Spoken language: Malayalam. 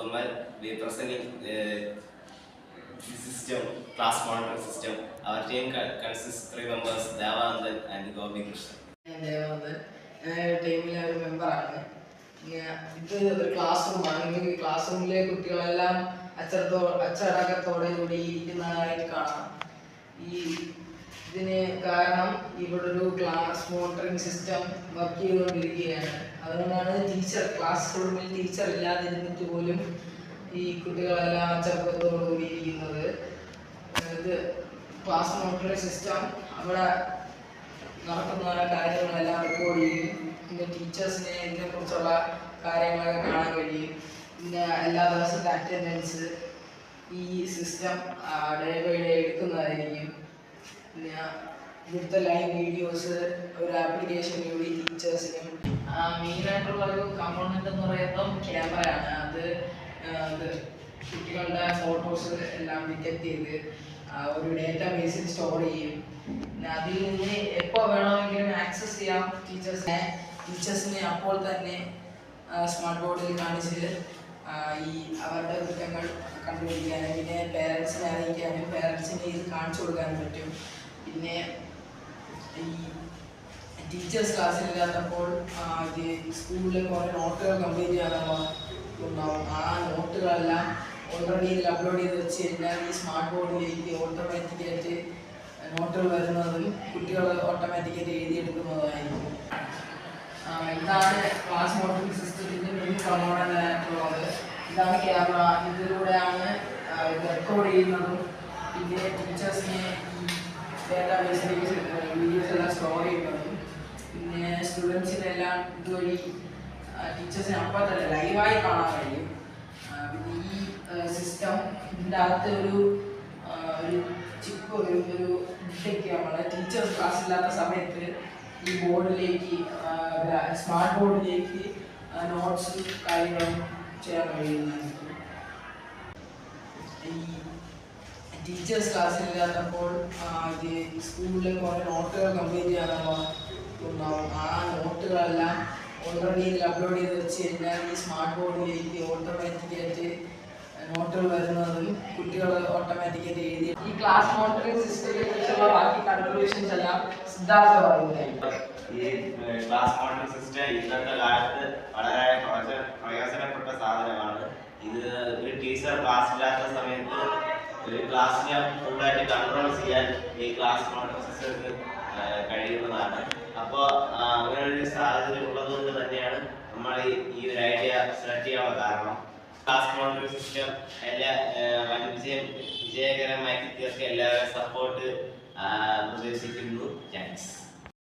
Gopalkumar. We presenting the system, class monitoring system. Our team consists 3 members, Devanandan and Gopi Krishna. Devanandan. ടീമിലെ ഒരു മെമ്പറാണ്. ഇത് ഒരു ക്ലാസ് റൂമാണ്. ഈ ക്ലാസ് റൂമിലെ കുട്ടികളെല്ലാം അച്ചടക്കത്തോടെ കൂടി ഇരിക്കുന്നതായിട്ട് കാണാം. ഇതിന് കാരണം ഇവിടെ ഒരു ക്ലാസ് മോണിറ്ററിംഗ് സിസ്റ്റം വർക്ക് ചെയ്തുകൊണ്ടിരിക്കുകയാണ്. അതുകൊണ്ടാണ് ക്ലാസ് റൂമിൽ ടീച്ചർ ഇല്ലാതിരുന്നിട്ട് പോലും ഈ കുട്ടികളെല്ലാം അച്ചടക്കത്തോടു കൂടി ഇരിക്കുന്നത്. ഇത് ക്ലാസ് മോണിറ്ററിംഗ് സിസ്റ്റം അവിടെ നടക്കുന്ന കാര്യങ്ങളെല്ലാം റെക്കോർഡ് ചെയ്യും. പിന്നെ ടീച്ചേഴ്സിനെ ഇതിനെക്കുറിച്ചുള്ള കാര്യങ്ങളൊക്കെ കാണാൻ കഴിയും. പിന്നെ എല്ലാ ദിവസത്തെ അറ്റൻഡൻസ് ഈ സിസ്റ്റം ഡേ ബൈ ഡേ എടുക്കുന്നതായിരിക്കും. പിന്നെ ഇവിടുത്തെ ലൈവ് വീഡിയോസ് ഒരു ആപ്ലിക്കേഷനിലൂടെ ടീച്ചേഴ്സിനും മെയിനായിട്ടുള്ള ഒരു കമ്പോണൻ്റ് എന്ന് പറയുമ്പം ക്യാമറയാണ്. അത് കുട്ടികളുടെ ഫോട്ടോസ് എല്ലാം ഡിറ്റക്ട് ചെയ്ത് ഒരു ഡേറ്റാ ബേസിൽ സ്റ്റോർ ചെയ്യും. പിന്നെ അതിൽ നിന്ന് എപ്പോൾ വേണമെങ്കിലും ആക്സസ് ചെയ്യാം ടീച്ചേഴ്സിനെ അപ്പോൾ തന്നെ സ്മാർട്ട് ബോർഡിൽ കാണിച്ച് അവരുടെ കുറ്റങ്ങൾ കണ്ടുപിടിക്കാനും പിന്നെ പേരൻസിനെ അറിയിക്കാനും പേരൻസിനെ ഇത് കാണിച്ചു കൊടുക്കാനും പറ്റും. പിന്നെ ഈ ടീച്ചേഴ്സ് ക്ലാസ്സിലില്ലാത്തപ്പോൾ സ്കൂളിൽ കുറേ നോട്ടുകൾ കംപ്ലീറ്റ് ചെയ്യാനുണ്ടാവും. ആ നോട്ടുകളെല്ലാം ഓൾറെഡി ഇതിൽ അപ്ലോഡ് ചെയ്ത് വെച്ച് കഴിഞ്ഞാൽ ഈ സ്മാർട്ട് ബോർഡിലേക്ക് ഓട്ടോമാറ്റിക്കായിട്ട് നോട്ടുകൾ വരുന്നതും കുട്ടികൾ ഓട്ടോമാറ്റിക്കായിട്ട് എഴുതിയെടുക്കുന്നതായിരിക്കും. ഇതാണ് ക്ലാസ് മോണിറ്ററിംഗ് സിസ്റ്റത്തിൻ്റെ മെയിൻ കമ്പോണൻ്റായിട്ടുള്ളത്. ഇതാണ് ക്യാമറ. ഇതിലൂടെയാണ് ഇത് റെക്കോർഡ് ചെയ്യുന്നതും പിന്നെ ടീച്ചേഴ്സിനെ ഈ ഡേറ്റാബേസിലേക്ക് വീഡിയോസ് എല്ലാം സ്റ്റോർ ചെയ്യുന്നതും പിന്നെ സ്റ്റുഡൻസിനെല്ലാം ഇതുവഴി ടീച്ചേഴ്സിനെ അപ്പം തന്നെ ലൈവായി കാണാൻ കഴിയും. പിന്നെ ഈ സിസ്റ്റം ഇതിൻ്റെ അകത്ത് ഒരു ചിപ്പ് ഒരു ഇതൊക്കെയാണ് ടീച്ചേഴ്സ് ക്ലാസ് ഇല്ലാത്ത സമയത്ത് ഈ ബോർഡിലേക്ക് സ്മാർട്ട് ബോർഡിലേക്ക് നോട്ട്സ് കാര്യങ്ങളും ചെയ്യാൻ കഴിയുന്നതായിരിക്കും. ഈ ടീച്ചേഴ്സ് ക്ലാസ്സിലില്ലാത്തപ്പോൾ സ്കൂളിൽ കുറേ നോട്ടുകൾ കംപ്ലീറ്റ് ചെയ്യാനുണ്ടാവും. ആ നോട്ടുകളെല്ലാം ഓൾറെഡി ഇതിൽ അപ്ലോഡ് ചെയ്ത് വെച്ച് കഴിഞ്ഞാൽ ഈ സ്മാർട്ട് ബോർഡിലേക്ക് ഓട്ടോമാറ്റിക്കായിട്ട് നോട്ടുകൾ വരുന്നതും കുട്ടികൾ ഓട്ടോമാറ്റിക്കായിട്ട് എഴുതി. ഈ ക്ലാസ് മോണിറ്ററിംഗ് സിസ്റ്റത്തെ കുറിച്ചുള്ള ബാക്കി കൺക്ലൂഷൻസ് എല്ലാം സിദ്ധാർത്ഥ പറയുന്നതായിരിക്കും. ഈ ക്ലാസ് മോണിറ്ററിംഗ് സിസ്റ്റം ഇന്നത്തെ കാലത്ത് വളരെ പ്രയോജനപ്പെട്ട സാധനമാണ്. ഇത് ഒരു ടീച്ചർ ക്ലാസ്സില്ലാത്ത സമയത്ത് ഒരു ക്ലാസ്സിനെ ഫുള്ളായിട്ട് കൺട്രോൾ ചെയ്യാൻ ഈ ക്ലാസ് മോണിറ്ററിംഗ് സിസ്റ്റത്തിന് കഴിയുന്നതാണ്. അപ്പോൾ അങ്ങനെ ഒരു സാഹചര്യം ഉള്ളതുകൊണ്ട് തന്നെയാണ് നമ്മൾ ഈ ഒരു ഐഡിയ സെലക്ട് ചെയ്യാനുള്ള കാരണം. ക്ലാസ് മോണിറ്ററിംഗ് സിസ്റ്റം വിജയകരമായി തീർച്ച എല്ലാവരും സപ്പോർട്ട് പ്രതീക്ഷിക്കുന്നു. താങ്ക്സ്.